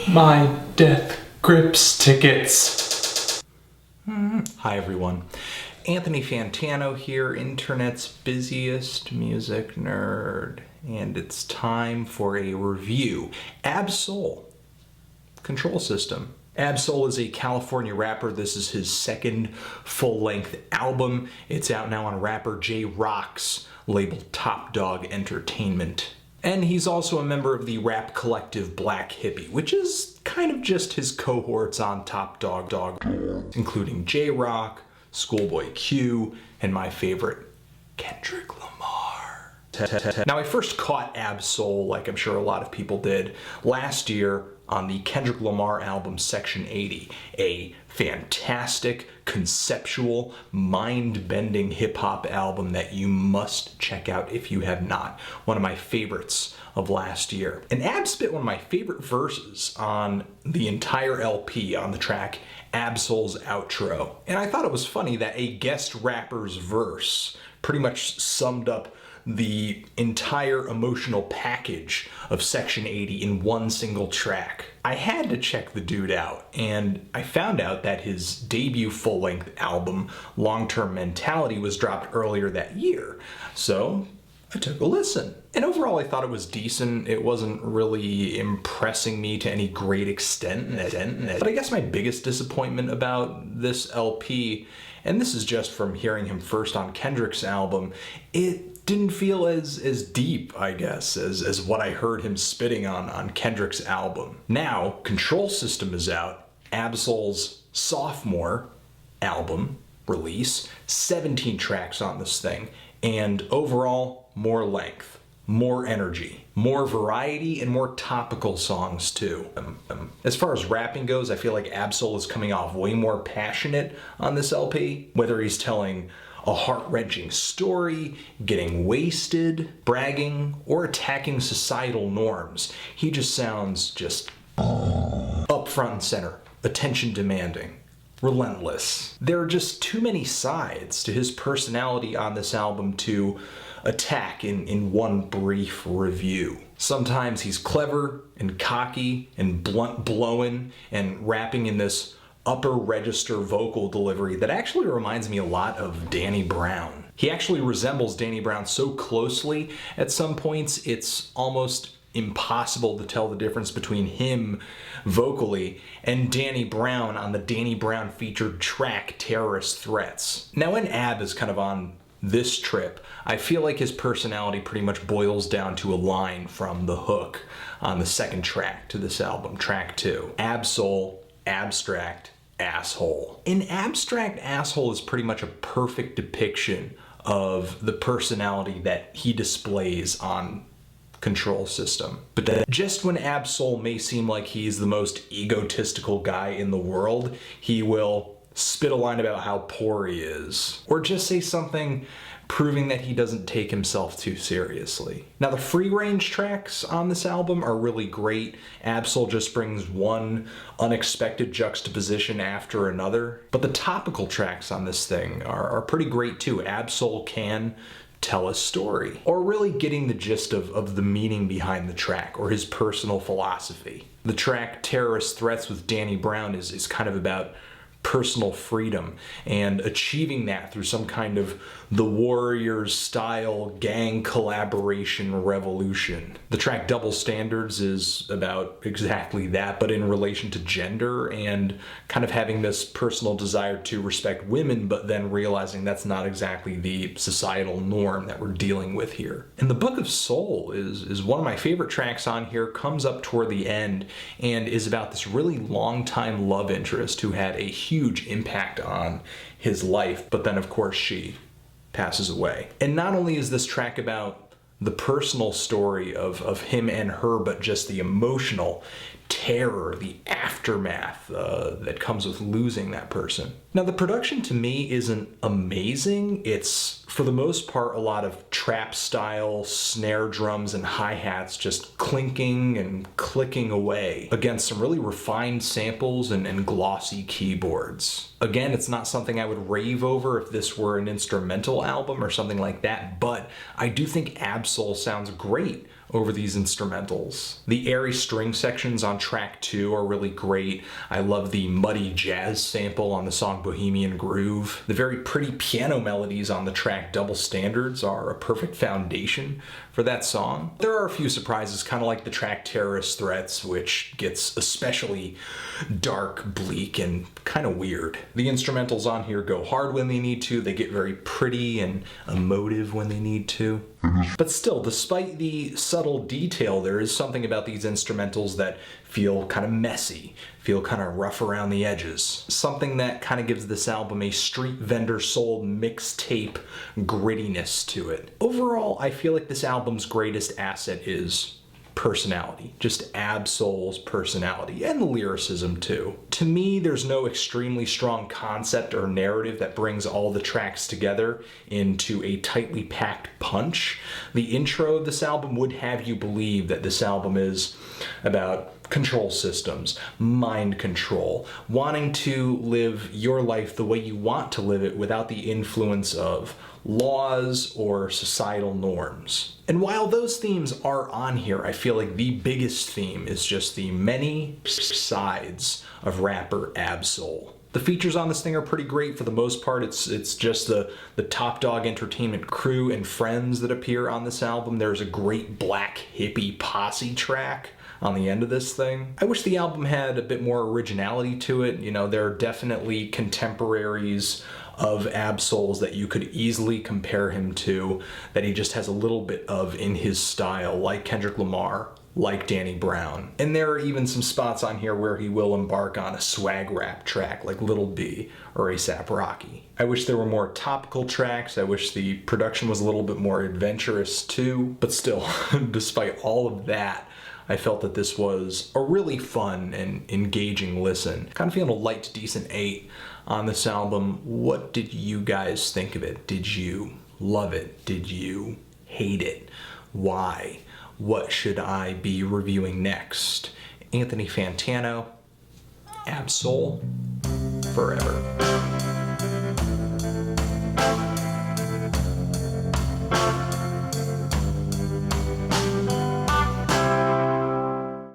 My death grips tickets. Hi everyone, Anthony Fantano here, internet's busiest music nerd, and it's time for a review. Ab-Soul, Control System. Ab-Soul is a California rapper. This is his second full-length album. It's out now on rapper J-Rock's label Top Dog Entertainment. And he's also a member of the rap collective Black Hippie, which is kind of just his cohorts on Top Dog, including J-Rock, Schoolboy Q, and my favorite, Kendrick Lamar. Now, I first caught Ab-Soul, like I'm sure a lot of people did, last year on the Kendrick Lamar album Section 80, a fantastic, conceptual, mind-bending hip-hop album that you must check out if you have not. One of my favorites of last year. And Ab spit one of my favorite verses on the entire LP on the track Ab-Soul's Outro. And I thought it was funny that a guest rapper's verse pretty much summed up the entire emotional package of Section 80 in one single track. I had to check the dude out, and I found out that his debut full-length album, Long-Term Mentality, was dropped earlier that year. So I took a listen. And overall, I thought it was decent. It wasn't really impressing me to any great extent. But I guess my biggest disappointment about this LP, and this is just from hearing him first on Kendrick's album, it didn't feel as deep, I guess, as what I heard him spitting on Kendrick's album. Now, Control System is out, Ab-Soul's sophomore album release, 17 tracks on this thing, and overall, more length, more energy, more variety, and more topical songs too. As far as rapping goes, I feel like Ab-Soul is coming off way more passionate on this LP, whether he's telling a heart-wrenching story, getting wasted, bragging, or attacking societal norms. He just sounds up front and center, attention demanding, relentless. There are just too many sides to his personality on this album to attack in one brief review. Sometimes he's clever and cocky and blunt blowing and rapping in this upper register vocal delivery that actually reminds me a lot of Danny Brown. He actually resembles Danny Brown so closely at some points it's almost impossible to tell the difference between him vocally and Danny Brown on the Danny Brown featured track Terrorist Threats. Now when Ab is kind of on this trip, I feel like his personality pretty much boils down to a line from the hook on the second track to this album, track 2. Ab-Soul, abstract, asshole. An abstract asshole is pretty much a perfect depiction of the personality that he displays on Control System. But that just when Ab-Soul may seem like he's the most egotistical guy in the world, he will spit a line about how poor he is, or just say something proving that he doesn't take himself too seriously. Now the free-range tracks on this album are really great. Ab-Soul just brings one unexpected juxtaposition after another, but the topical tracks on this thing are pretty great too. Ab-Soul can tell a story, or really getting the gist of the meaning behind the track, or his personal philosophy. The track Terrorist Threats with Danny Brown is kind of about personal freedom and achieving that through some kind of the Warriors style gang collaboration revolution. The track Double Standards is about exactly that, but in relation to gender and kind of having this personal desire to respect women, but then realizing that's not exactly the societal norm that we're dealing with here. And the Book of Soul is one of my favorite tracks on here, comes up toward the end, and is about this really long-time love interest who had a huge impact on his life, but then of course she passes away. And not only is this track about the personal story of him and her, but just the emotional terror, the aftermath that comes with losing that person. Now the production to me isn't amazing. It's for the most part a lot of trap style snare drums and hi-hats just clinking and clicking away against some really refined samples and glossy keyboards. Again, it's not something I would rave over if this were an instrumental album or something like that, but I do think Ab-Soul sounds great over these instrumentals. The airy string sections on track 2 are really great. I love the muddy jazz sample on the song Bohemian Groove. The very pretty piano melodies on the track Double Standards are a perfect foundation for that song. There are a few surprises, kind of like the track Terrorist Threats, which gets especially dark, bleak, and kind of weird. The instrumentals on here go hard when they need to, they get very pretty and emotive when they need to. But still, despite the subtle detail, there is something about these instrumentals that feel kind of messy, feel kind of rough around the edges. Something that kind of gives this album a street vendor sold mixtape grittiness to it. Overall, I feel like this album's greatest asset is personality, just Ab-Soul's personality, and the lyricism too. To me, there's no extremely strong concept or narrative that brings all the tracks together into a tightly packed punch. The intro of this album would have you believe that this album is about control systems, mind control, wanting to live your life the way you want to live it without the influence of laws or societal norms. And while those themes are on here, I feel like the biggest theme is just the many sides of rapper Ab-Soul. The features on this thing are pretty great for the most part. It's just the Top Dog Entertainment crew and friends that appear on this album. There's a great Black Hippie Posse track on the end of this thing. I wish the album had a bit more originality to it. You know, there are definitely contemporaries of Ab-Soul's that you could easily compare him to, that he just has a little bit of in his style, like Kendrick Lamar, like Danny Brown. And there are even some spots on here where he will embark on a swag rap track like Lil B or A$AP Rocky. I wish there were more topical tracks. I wish the production was a little bit more adventurous too. But still, despite all of that, I felt that this was a really fun and engaging listen. Kind of feeling a light to decent 8 on this album. What did you guys think of it? Did you love it? Did you hate it? Why? What should I be reviewing next? Anthony Fantano, Ab-Soul, forever.